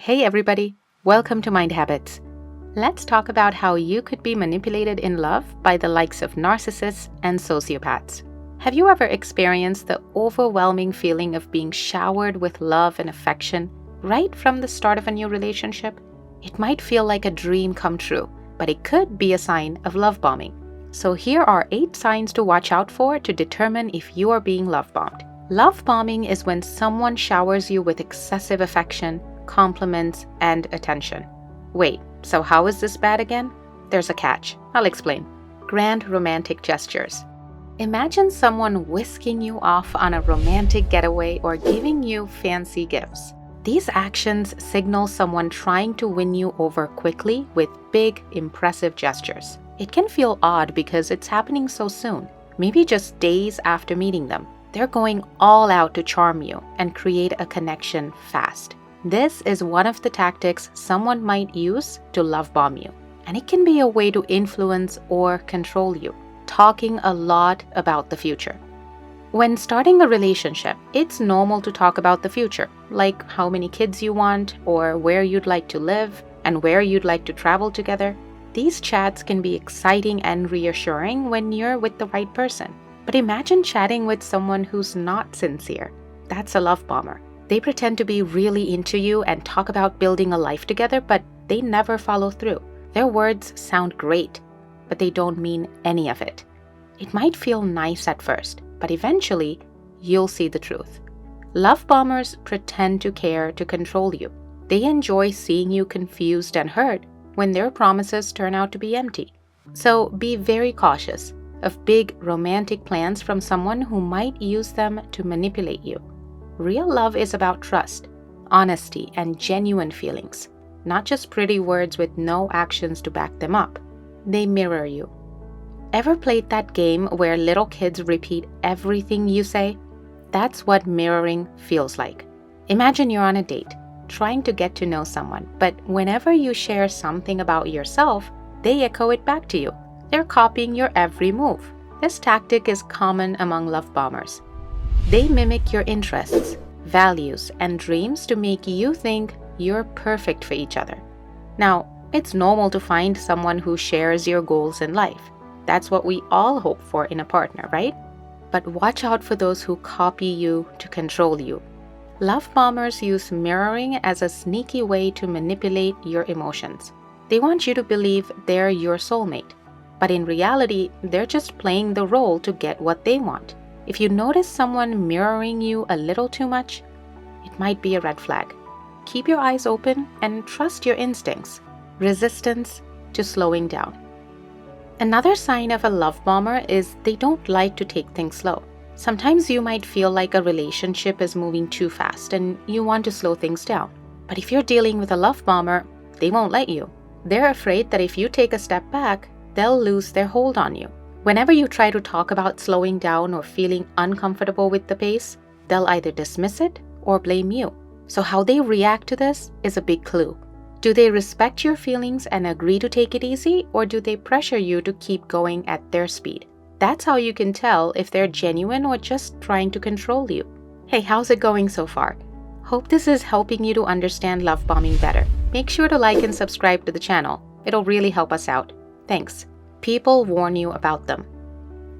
Hey everybody, welcome to Mind Habits. Let's talk about how you could be manipulated in love by the likes of narcissists and sociopaths. Have you ever experienced the overwhelming feeling of being showered with love and affection right from the start of a new relationship? It might feel like a dream come true, but it could be a sign of love bombing. So here are 8 signs to watch out for to determine if you are being love bombed. Love bombing is when someone showers you with excessive affection, compliments, and attention. Wait, so how is this bad again? There's a catch. I'll explain. Grand romantic gestures. Imagine someone whisking you off on a romantic getaway or giving you fancy gifts. These actions signal someone trying to win you over quickly with big, impressive gestures. It can feel odd because it's happening so soon, maybe just days after meeting them. They're going all out to charm you and create a connection fast. This is one of the tactics someone might use to love bomb you, and it can be a way to influence or control you, talking a lot about the future. When starting a relationship, it's normal to talk about the future, like how many kids you want, or where you'd like to live, and where you'd like to travel together. These chats can be exciting and reassuring when you're with the right person. But imagine chatting with someone who's not sincere. That's a love bomber. They pretend to be really into you and talk about building a life together, but they never follow through. Their words sound great, but they don't mean any of it. It might feel nice at first, but eventually, you'll see the truth. Love bombers pretend to care to control you. They enjoy seeing you confused and hurt when their promises turn out to be empty. So be very cautious of big romantic plans from someone who might use them to manipulate you. Real love is about trust, honesty, and genuine feelings, not just pretty words with no actions to back them up. They mirror you. Ever played that game where little kids repeat everything you say? That's what mirroring feels like. Imagine you're on a date, trying to get to know someone, but whenever you share something about yourself, they echo it back to you. They're copying your every move. This tactic is common among love bombers. They mimic your interests, values, and dreams to make you think you're perfect for each other. Now, it's normal to find someone who shares your goals in life. That's what we all hope for in a partner, right? But watch out for those who copy you to control you. Love bombers use mirroring as a sneaky way to manipulate your emotions. They want you to believe they're your soulmate, but in reality, they're just playing the role to get what they want. If you notice someone mirroring you a little too much, it might be a red flag. Keep your eyes open and trust your instincts. Resistance to slowing down. Another sign of a love bomber is they don't like to take things slow. Sometimes you might feel like a relationship is moving too fast and you want to slow things down. But if you're dealing with a love bomber, they won't let you. They're afraid that if you take a step back, they'll lose their hold on you. Whenever you try to talk about slowing down or feeling uncomfortable with the pace, they'll either dismiss it or blame you. So how they react to this is a big clue. Do they respect your feelings and agree to take it easy, or do they pressure you to keep going at their speed? That's how you can tell if they're genuine or just trying to control you. Hey, how's it going so far? Hope this is helping you to understand love bombing better. Make sure to like and subscribe to the channel. It'll really help us out. Thanks. People warn you about them.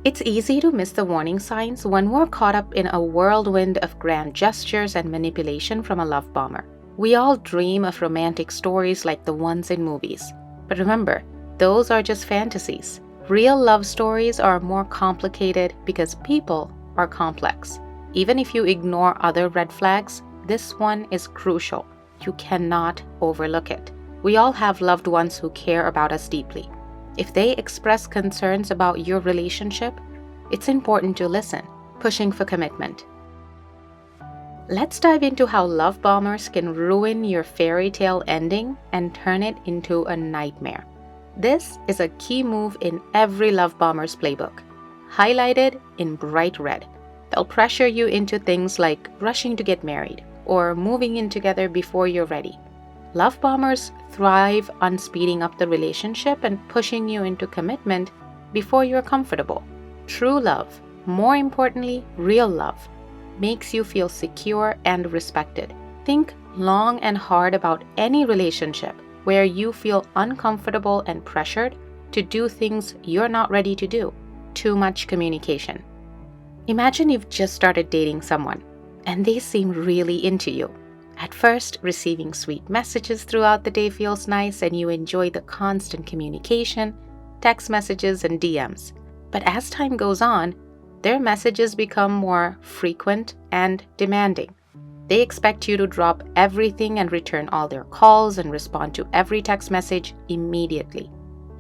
It's easy to miss the warning signs when we're caught up in a whirlwind of grand gestures and manipulation from a love bomber. We all dream of romantic stories like the ones in movies. But remember, those are just fantasies. Real love stories are more complicated because people are complex. Even if you ignore other red flags, this one is crucial. You cannot overlook it. We all have loved ones who care about us deeply. If they express concerns about your relationship, it's important to listen, pushing for commitment. Let's dive into how love bombers can ruin your fairy tale ending and turn it into a nightmare. This is a key move in every love bomber's playbook, highlighted in bright red. They'll pressure you into things like rushing to get married or moving in together before you're ready. Love bombers thrive on speeding up the relationship and pushing you into commitment before you're comfortable. True love, more importantly, real love, makes you feel secure and respected. Think long and hard about any relationship where you feel uncomfortable and pressured to do things you're not ready to do. Too much communication. Imagine you've just started dating someone and they seem really into you. At first, receiving sweet messages throughout the day feels nice and you enjoy the constant communication, text messages, and DMs. But as time goes on, their messages become more frequent and demanding. They expect you to drop everything and return all their calls and respond to every text message immediately.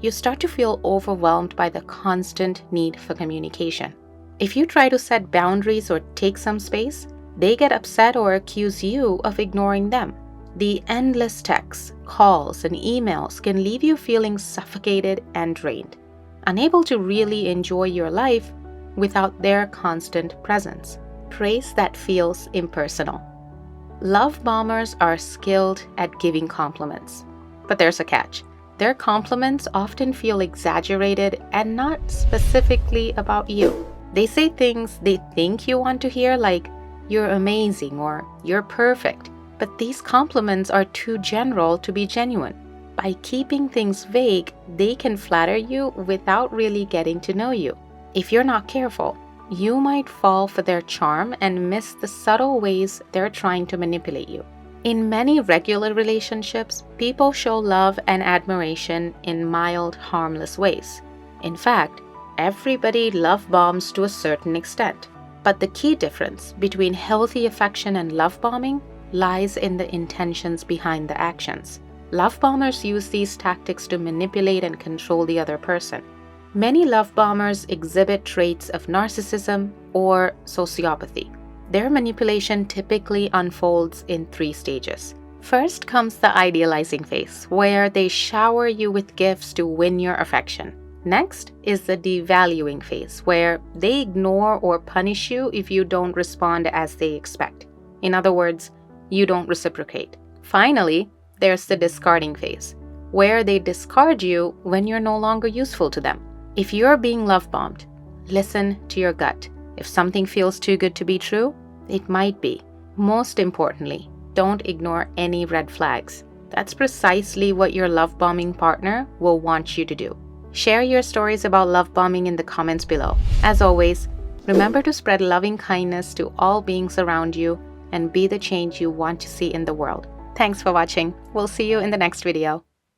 You start to feel overwhelmed by the constant need for communication. If you try to set boundaries or take some space, they get upset or accuse you of ignoring them. The endless texts, calls, and emails can leave you feeling suffocated and drained, unable to really enjoy your life without their constant presence. Praise that feels impersonal. Love bombers are skilled at giving compliments. But there's a catch. Their compliments often feel exaggerated and not specifically about you. They say things they think you want to hear, like, "You're amazing" or "You're perfect." But these compliments are too general to be genuine. By keeping things vague, they can flatter you without really getting to know you. If you're not careful, you might fall for their charm and miss the subtle ways they're trying to manipulate you. In many regular relationships, people show love and admiration in mild, harmless ways. In fact, everybody love bombs to a certain extent. But the key difference between healthy affection and love bombing lies in the intentions behind the actions. Love bombers use these tactics to manipulate and control the other person. Many love bombers exhibit traits of narcissism or sociopathy. Their manipulation typically unfolds in 3 stages. First comes the idealizing phase, where they shower you with gifts to win your affection. Next is the devaluing phase, where they ignore or punish you if you don't respond as they expect. In other words, you don't reciprocate. Finally, there's the discarding phase, where they discard you when you're no longer useful to them. If you're being love bombed, listen to your gut. If something feels too good to be true, it might be. Most importantly, don't ignore any red flags. That's precisely what your love bombing partner will want you to do. Share your stories about love bombing in the comments below. As always, remember to spread loving kindness to all beings around you and be the change you want to see in the world. Thanks for watching. We'll see you in the next video.